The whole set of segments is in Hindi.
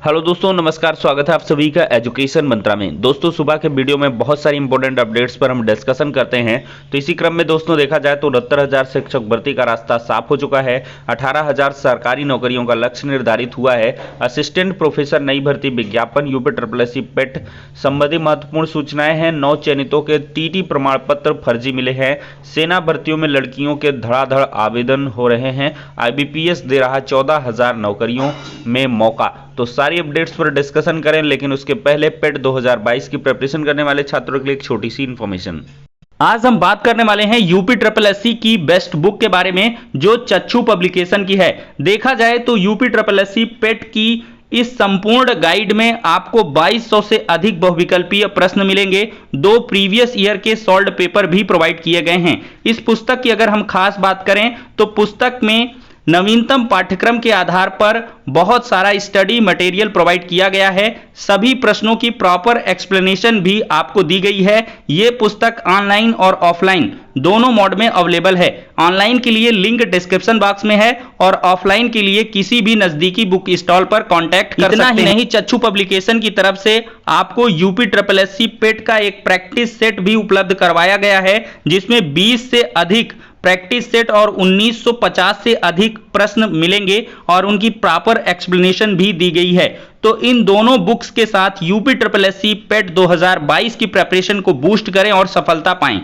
हेलो दोस्तों, नमस्कार। स्वागत है आप सभी का एजुकेशन मंत्रा में। दोस्तों, सुबह के वीडियो में बहुत सारी इंपॉर्टेंट अपडेट्स पर हम डिस्कशन करते हैं। तो इसी क्रम में दोस्तों देखा जाए तो 69,000 शिक्षक भर्ती का रास्ता साफ हो चुका है। 18,000 सरकारी नौकरियों का लक्ष्य निर्धारित हुआ है। असिस्टेंट प्रोफेसर नई भर्ती विज्ञापन यूपी पेट संबंधी महत्वपूर्ण सूचनाएं हैं। 9 चयनितों के टीटी प्रमाण पत्र फर्जी मिले हैं। सेना भर्तियों में लड़कियों के धड़ाधड़ आवेदन हो रहे हैं। IBPS दे रहा 14,000 नौकरियों में मौका। तो सारी अपडेट्स पर डिस्कशन करें, लेकिन उसके पहले पेट 2022 की प्रिपरेशन करने वाले छात्रों के लिए एक छोटी सी इंफॉर्मेशन। आज हम बात करने वाले हैं UPSSC की बेस्ट बुक के बारे में, जो चक्षु पब्लिकेशन की है। देखा जाए तो UPSSC पेट की इस संपूर्ण गाइड में आपको 2200 से अधिक बहुविकल्पीय प्रश्न मिलेंगे। 2 प्रीवियस ईयर के सॉल्व्ड पेपर भी प्रोवाइड किए गए हैं। इस पुस्तक की अगर हम खास बात करें तो पुस्तक में नवीनतम पाठ्यक्रम के आधार पर बहुत सारा स्टडी मटेरियल प्रोवाइड किया गया है। सभी प्रश्नों की प्रॉपर एक्सप्लेनेशन भी आपको दी गई है। यह पुस्तक ऑनलाइन और ऑफलाइन दोनों मोड में अवेलेबल है। ऑनलाइन के लिए लिंक डिस्क्रिप्शन बॉक्स में है और ऑफलाइन के लिए किसी भी नजदीकी बुक स्टॉल पर कांटेक्ट कर सकते हैं। नहीं, चक्षु पब्लिकेशन की तरफ से आपको UPSSC पेट का एक प्रैक्टिस सेट भी उपलब्ध करवाया गया है, जिसमें 20 से अधिक प्रैक्टिस सेट और 1950 से अधिक प्रश्न मिलेंगे और उनकी प्रॉपर एक्सप्लेनेशन भी दी गई है। तो इन दोनों बुक्स के साथ UPSSC पेट 2022 की प्रिपरेशन को बूस्ट करें और सफलता पाएं।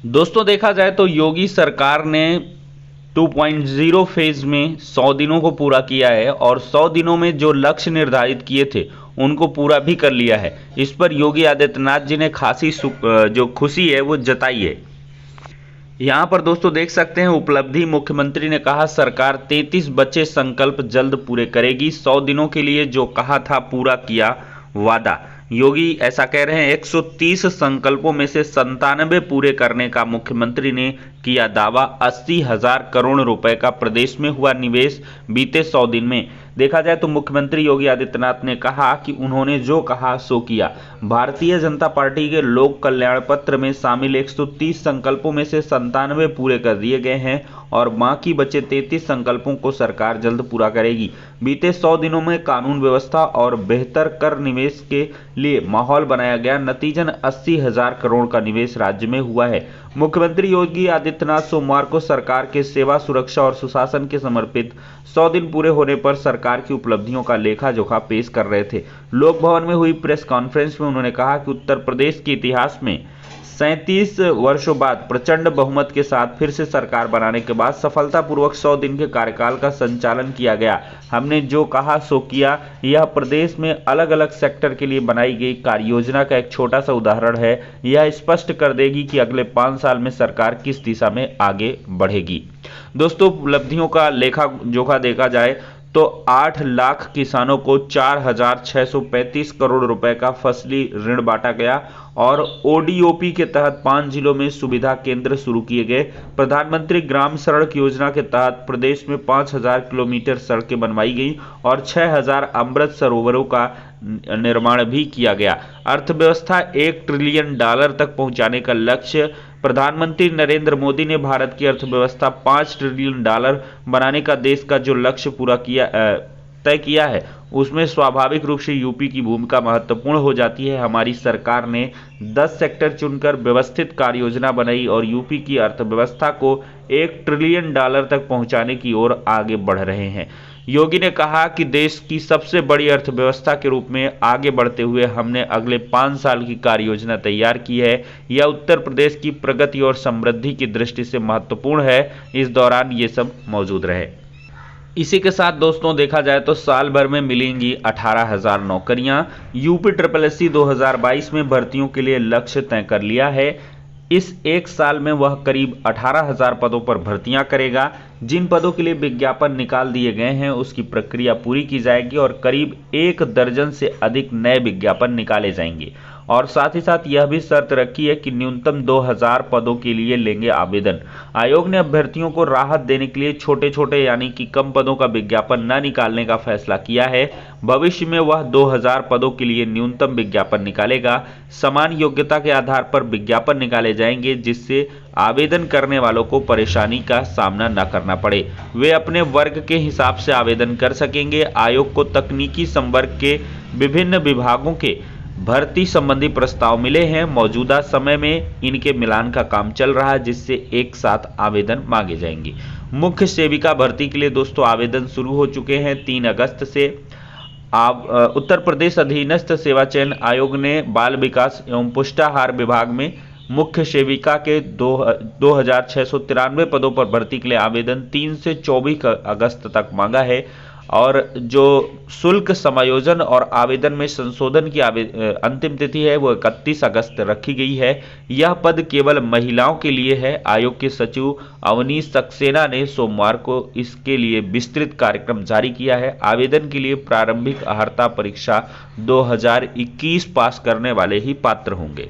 दोस्तों, देखा जाए तो योगी सरकार ने 2.0 फेज में 100 दिनों को पूरा किया है और 100 दिनों में जो लक्ष्य निर्धारित किए थे उनको पूरा भी कर लिया है। इस पर योगी आदित्यनाथ जी ने खासी जो खुशी है वो जताई है। यहाँ पर दोस्तों देख सकते हैं उपलब्धि। मुख्यमंत्री ने कहा सरकार 33 बचे संकल्प जल्द पूरे करेगी। 100 दिनों के लिए जो कहा था पूरा किया वादा। योगी ऐसा कह रहे हैं। 130 संकल्पों में से 97 पूरे करने का मुख्यमंत्री ने किया दावा। 80,000 करोड़ रुपए का प्रदेश में हुआ निवेश बीते 100 दिन में। देखा जाए तो मुख्यमंत्री योगी आदित्यनाथ ने कहा कि उन्होंने जो कहा सो किया। भारतीय जनता पार्टी के लोक कल्याण पत्र में शामिल 130 संकल्पों में से 97 पूरे कर दिए गए हैं और बाकी बचे 33 संकल्पों को सरकार जल्द पूरा करेगी। बीते 100 दिनों में कानून व्यवस्था और बेहतर कर निवेश के लिए माहौल बनाया गया। नतीजन 80,000 करोड़ का निवेश राज्य में हुआ है। मुख्यमंत्री योगी आदित्यनाथ सोमवार को सरकार के सेवा, सुरक्षा और सुशासन के समर्पित 100 दिन पूरे होने पर सरकार की उपलब्धियों का लेखा जोखा पेश कर रहे थे। लोक भवन में हुई प्रेस कॉन्फ्रेंस में उन्होंने कहा कि उत्तर प्रदेश के इतिहास में 37 वर्षों बाद प्रचंड बहुमत के साथ फिर से सरकार बनाने के बाद सफलतापूर्वक 100 दिन के कार्यकाल का संचालन किया गया। हमने जो कहा सो किया। यह प्रदेश में अलग अलग सेक्टर के लिए बनाई गई कार्य योजना का एक छोटा सा उदाहरण है। यह स्पष्ट कर देगी कि अगले 5 साल में सरकार किस दिशा में आगे बढ़ेगी। दोस्तों, उपलब्धियों का लेखा जोखा देखा जाए तो 8 लाख किसानों को 4,635 करोड़ रुपए का फसली ऋण बांटा गया और ODOP के तहत 5 जिलों में सुविधा केंद्र शुरू किए गए। प्रधानमंत्री ग्राम सड़क योजना के तहत प्रदेश में 5,000 किलोमीटर सड़कें बनवाई गई और 6,000 अमृत सरोवरों का निर्माण भी किया गया। अर्थव्यवस्था $1 ट्रिलियन तक पहुंचाने का लक्ष्य। प्रधानमंत्री नरेंद्र मोदी ने भारत की अर्थव्यवस्था $5 ट्रिलियन बनाने का देश का जो लक्ष्य पूरा तय किया है, उसमें स्वाभाविक रूप से यूपी की भूमिका महत्वपूर्ण हो जाती है। हमारी सरकार ने 10 सेक्टर चुनकर व्यवस्थित कार्य योजना बनाई और यूपी की अर्थव्यवस्था को $1 ट्रिलियन तक पहुंचाने की ओर आगे बढ़ रहे हैं। योगी ने कहा कि देश की सबसे बड़ी अर्थव्यवस्था के रूप में आगे बढ़ते हुए हमने अगले 5 साल की कार्य योजना तैयार की है। यह उत्तर प्रदेश की प्रगति और समृद्धि की दृष्टि से महत्वपूर्ण है। इस दौरान ये सब मौजूद रहे। इसी के साथ दोस्तों देखा जाए तो साल भर में मिलेंगी 18,000 नौकरियां। UPSSC 2022 में भर्तियों के लिए लक्ष्य तय कर लिया है। इस एक साल में वह करीब 18,000 पदों पर भर्तियां करेगा। जिन पदों के लिए विज्ञापन निकाल दिए गए हैं उसकी प्रक्रिया पूरी की जाएगी और करीब 1 दर्जन से अधिक नए विज्ञापन निकाले जाएंगे और साथ ही साथ यह भी शर्त रखी है कि न्यूनतम 2000 पदों के लिए लेंगे आवेदन। आयोग ने अभ्यर्थियों को राहत देने के लिए छोटे छोटे यानी कि कम पदों का विज्ञापन न निकालने का फैसला किया है। भविष्य में वह 2000 पदों के लिए न्यूनतम विज्ञापन निकालेगा। समान योग्यता के आधार पर विज्ञापन निकाले जाएंगे, जिससे आवेदन करने वालों को परेशानी का सामना न करना पड़े। वे अपने वर्ग के हिसाब से आवेदन कर सकेंगे। आयोग को तकनीकी संवर्ग के विभिन्न विभागों के भर्ती संबंधी प्रस्ताव मिले हैं। मौजूदा समय में इनके मिलान का काम चल रहा है, जिससे एक साथ आवेदन मांगे जाएंगे। मुख्य सेविका भर्ती के लिए दोस्तों आवेदन शुरू हो चुके हैं 3 अगस्त से। उत्तर प्रदेश अधीनस्थ सेवा चयन आयोग ने बाल विकास एवं पुष्टाहार विभाग में मुख्य सेविका के 2693 पदों पर भर्ती के लिए आवेदन 3 से 24 अगस्त तक मांगा है। और जो शुल्क समायोजन और आवेदन में संशोधन की अंतिम तिथि है वो 31 अगस्त रखी गई है। यह पद केवल महिलाओं के लिए है। आयोग के सचिव अवनीश सक्सेना ने सोमवार को इसके लिए विस्तृत कार्यक्रम जारी किया है। आवेदन के लिए प्रारंभिक अर्हता परीक्षा 2021 पास करने वाले ही पात्र होंगे।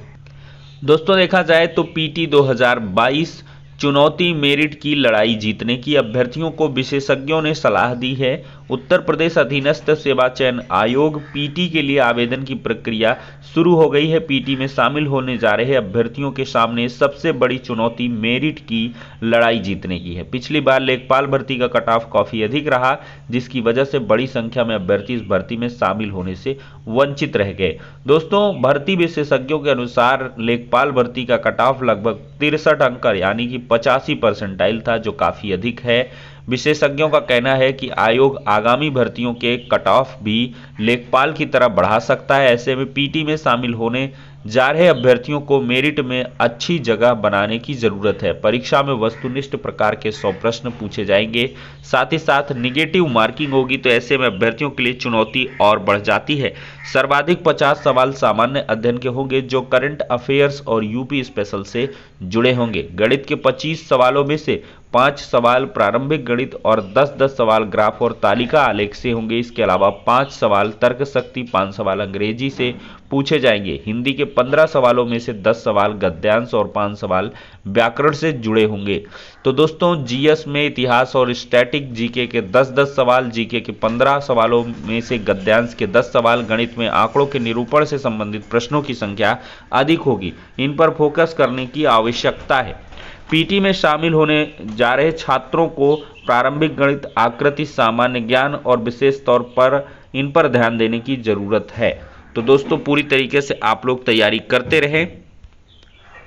दोस्तों देखा जाए तो पीटी 2022 चुनौती मेरिट की लड़ाई जीतने की अभ्यर्थियों को विशेषज्ञों ने सलाह दी है। उत्तर प्रदेश अधीनस्थ सेवा चयन आयोग पीटी के लिए आवेदन की प्रक्रिया शुरू हो गई है। पीटी में शामिल होने जा रहे अभ्यर्थियों के सामने सबसे बड़ी चुनौती मेरिट की लड़ाई जीतने की है। पिछली बार लेखपाल भर्ती का कट ऑफ काफी अधिक रहा, जिसकी वजह से बड़ी संख्या में अभ्यर्थी इस भर्ती में शामिल होने से वंचित रह गए। दोस्तों भर्ती विशेषज्ञों के अनुसार लेखपाल भर्ती का कट ऑफ लगभग 63 अंक यानी कि 85 परसेंटाइल था, जो काफी अधिक है। विशेषज्ञों का कहना है कि आयोग आगामी भर्तियों के कट ऑफ भी लेखपाल की तरह बढ़ा सकता है। ऐसे में पीटी में शामिल होने जा रहे अभ्यर्थियों को मेरिट में अच्छी जगह बनाने की जरूरत है। परीक्षा में वस्तुनिष्ठ प्रकार के 100 प्रश्न पूछे जाएंगे, साथ ही साथ निगेटिव मार्किंग होगी, तो ऐसे में अभ्यर्थियों के लिए चुनौती और बढ़ जाती है। सर्वाधिक 50 सवाल सामान्य अध्ययन के होंगे, जो करंट अफेयर्स और यूपी स्पेशल से जुड़े होंगे। गणित के 25 सवालों में से 5 सवाल प्रारंभिक गणित और 10-10 सवाल ग्राफ और तालिका आलेख से होंगे। इसके अलावा 5 सवाल तर्क शक्ति, 5 सवाल अंग्रेजी से पूछे जाएंगे। हिंदी के 15 सवालों में से 10 सवाल गद्यांश और 5 सवाल व्याकरण से जुड़े होंगे। तो दोस्तों जीएस में इतिहास और स्टैटिक जीके के 10-10 सवाल, जीके के 15 सवालों में से गद्यांश के 10 सवाल, गणित में आंकड़ों के निरूपण से संबंधित प्रश्नों की संख्या अधिक होगी। इन पर फोकस करने की आवश्यकता है। पीटी में शामिल होने जा रहे छात्रों को प्रारंभिक गणित, आकृति, सामान्य ज्ञान और विशेष तौर पर इन पर ध्यान देने की जरूरत है। तो दोस्तों पूरी तरीके से आप लोग तैयारी करते रहें।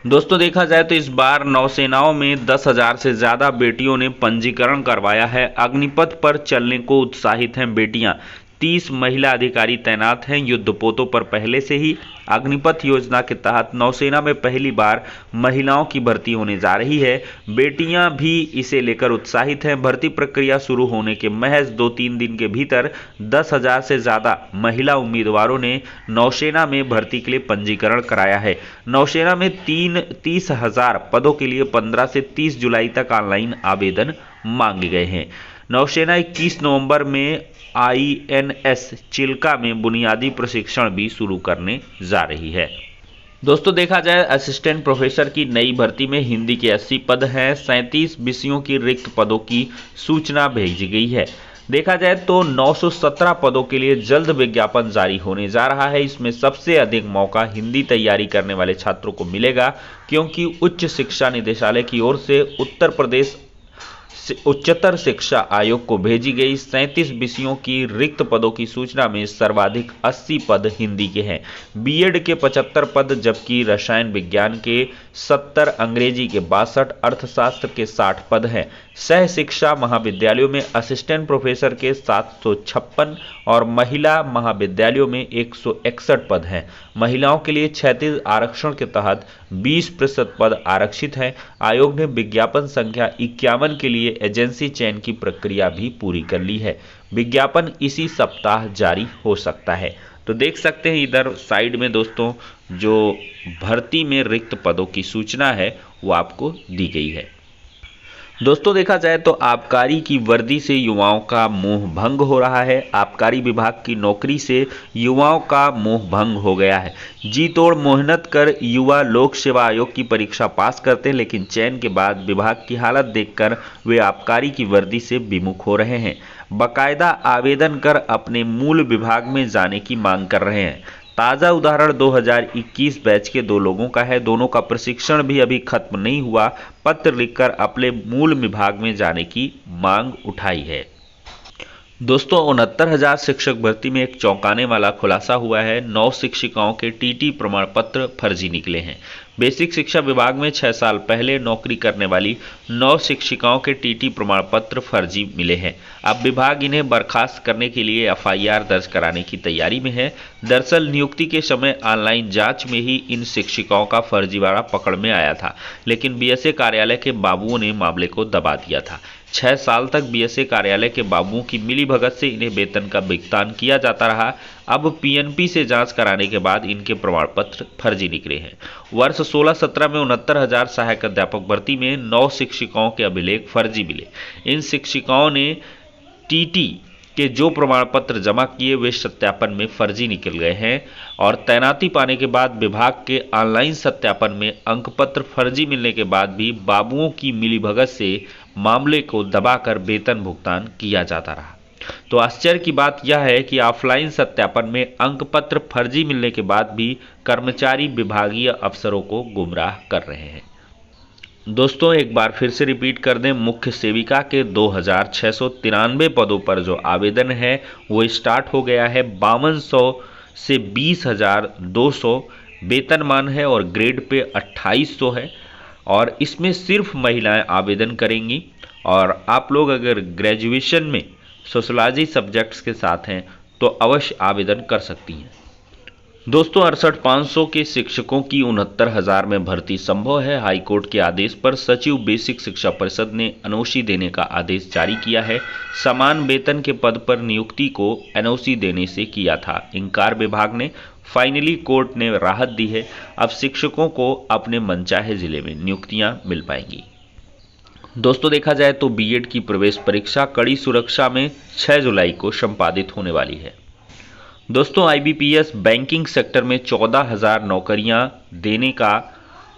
दोस्तों देखा जाए तो इस बार नौसेनाओं में 10,000 से ज्यादा बेटियों ने पंजीकरण करवाया है। अग्निपथ पर चलने को उत्साहित हैं बेटियां। 30 महिला अधिकारी तैनात हैं। युद्धपोतों पर पहले से ही अग्निपथ योजना के तहत नौसेना में पहली बार महिलाओं की भर्ती होने जा रही है। बेटियां भी इसे लेकर उत्साहित हैं। भर्ती प्रक्रिया शुरू होने के महज 2-3 दिन के भीतर 10,000 से ज्यादा महिला उम्मीदवारों ने नौसेना में भर्ती के लिए पंजीकरण कराया है। नौसेना में 30,000 पदों के लिए 15 से 30 जुलाई तक ऑनलाइन आवेदन मांगे गए हैं। नौसेना 21 नवंबर में आईएनएस चिल्का में बुनियादी प्रशिक्षण भी शुरू करने जा रही है। दोस्तों देखा जाए असिस्टेंट प्रोफेसर की नई भर्ती में हिंदी के 80 पद हैं। 37 विषयों की रिक्त पदों की सूचना भेजी गई है। देखा जाए तो 917 पदों के लिए जल्द विज्ञापन जारी होने जा रहा है। इसमें सबसे अधिक मौका हिंदी तैयारी करने वाले छात्रों को मिलेगा, क्योंकि उच्च शिक्षा निदेशालय की ओर से उत्तर प्रदेश उच्चतर शिक्षा आयोग को भेजी गई 37 विषयों की रिक्त पदों की सूचना में सर्वाधिक 80 पद हिंदी के हैं। बीएड के 75 पद, जबकि रसायन विज्ञान के 70, अंग्रेजी के 62, अर्थशास्त्र के 60 पद हैं। सह शिक्षा महाविद्यालयों में असिस्टेंट प्रोफेसर के 756 और महिला महाविद्यालयों में 161 पद हैं। महिलाओं के लिए 36 आरक्षण के तहत 20% पद आरक्षित हैं। आयोग ने विज्ञापन संख्या 51 के लिए एजेंसी चयन की प्रक्रिया भी पूरी कर ली है। विज्ञापन इसी सप्ताह जारी हो सकता है। तो देख सकते हैं इधर साइड में दोस्तों जो भर्ती में रिक्त पदों की सूचना है वो आपको दी गई है। दोस्तों देखा जाए तो आबकारी की वर्दी से युवाओं का मोह भंग हो रहा है। आबकारी विभाग की नौकरी से युवाओं का मोह भंग हो गया है। जी तोड़ मेहनत कर युवा लोक सेवा आयोग की परीक्षा पास करते हैं, लेकिन चयन के बाद विभाग की हालत देखकर वे आबकारी की वर्दी से विमुख हो रहे हैं। बाकायदा आवेदन कर अपने मूल विभाग में जाने की मांग कर रहे हैं। ताज़ा उदाहरण 2021 बैच के 2 लोगों का है। दोनों का प्रशिक्षण भी अभी खत्म नहीं हुआ, पत्र लिखकर अपने मूल विभाग में जाने की मांग उठाई है। दोस्तों 69,000 शिक्षक भर्ती में एक चौंकाने वाला खुलासा हुआ है। 9 शिक्षिकाओं के टीटी प्रमाण पत्र फर्जी निकले हैं। बेसिक शिक्षा विभाग में 6 साल पहले नौकरी करने वाली 9 शिक्षिकाओं के टीटी प्रमाण पत्र फर्जी मिले हैं। अब विभाग इन्हें बर्खास्त करने के लिए एफआईआर दर्ज कराने की तैयारी में है। दरअसल नियुक्ति के समय ऑनलाइन जांच में ही इन शिक्षिकाओं का फर्जीवाड़ा पकड़ में आया था, लेकिन बीएसए कार्यालय के बाबुओं ने मामले को दबा दिया था। 6 साल तक बीएसए कार्यालय के बाबुओं की मिलीभगत से इन्हें वेतन का भुगतान किया जाता रहा। अब पीएनपी से जांच कराने के बाद इनके प्रमाण पत्र फर्जी निकले हैं। वर्ष 16-17 में 69,000 सहायक अध्यापक भर्ती में 9 शिक्षिकाओं के अभिलेख फर्जी मिले। इन शिक्षिकाओं ने टीटी के जो प्रमाण पत्र जमा किए वे सत्यापन में फर्जी निकल गए हैं और तैनाती पाने के बाद विभाग के ऑनलाइन सत्यापन में अंकपत्र फर्जी मिलने के बाद भी बाबुओं की मिलीभगत से मामले को दबाकर वेतन भुगतान किया जाता रहा। तो आश्चर्य की बात यह है कि ऑफलाइन सत्यापन में अंकपत्र फर्जी मिलने के बाद भी कर्मचारी विभागीय अफसरों को गुमराह कर रहे हैं। दोस्तों एक बार फिर से रिपीट कर दें, मुख्य सेविका के 2,693 पदों पर जो आवेदन है वो स्टार्ट हो गया है। 5200 से 20,200 वेतनमान है और ग्रेड पे 2800 है और इसमें सिर्फ महिलाएं आवेदन करेंगी। और आप लोग अगर ग्रेजुएशन में सोशलॉजी सब्जेक्ट्स के साथ हैं तो अवश्य आवेदन कर सकती हैं। दोस्तों 68,500 के शिक्षकों की 69,000 में भर्ती संभव है। हाईकोर्ट के आदेश पर सचिव बेसिक शिक्षा परिषद ने एनओसी देने का आदेश जारी किया है। समान वेतन के पद पर नियुक्ति को एनओसी देने से किया था इनकार विभाग ने। फाइनली कोर्ट ने राहत दी है। अब शिक्षकों को अपने मनचाहे जिले में नियुक्तियां मिल पाएंगी। दोस्तों देखा जाए तो बीएड की प्रवेश परीक्षा कड़ी सुरक्षा में 6 जुलाई को संपादित होने वाली है। दोस्तों आईबीपीएस बैंकिंग सेक्टर में 14,000 नौकरियां देने का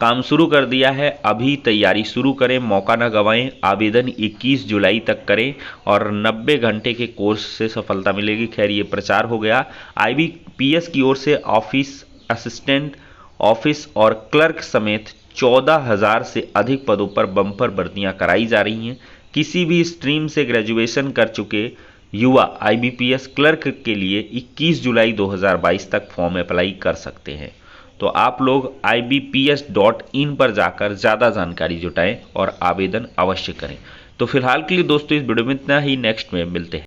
काम शुरू कर दिया है। अभी तैयारी शुरू करें, मौका न गंवाएं। आवेदन 21 जुलाई तक करें और 90 घंटे के कोर्स से सफलता मिलेगी। खैर ये प्रचार हो गया। आईबीपीएस की ओर से ऑफिस असिस्टेंट, ऑफिस और क्लर्क समेत 14,000 से अधिक पदों पर बम्पर भर्तियां कराई जा रही हैं। किसी भी स्ट्रीम से ग्रेजुएशन कर चुके युवा आईबीपीएस क्लर्क के लिए 21 जुलाई 2022 तक फॉर्म अप्लाई कर सकते हैं। तो आप लोग ibps.in पर जाकर ज़्यादा जानकारी जुटाएं और आवेदन अवश्य करें। तो फिलहाल के लिए दोस्तों इस वीडियो में इतना ही। नेक्स्ट में मिलते हैं।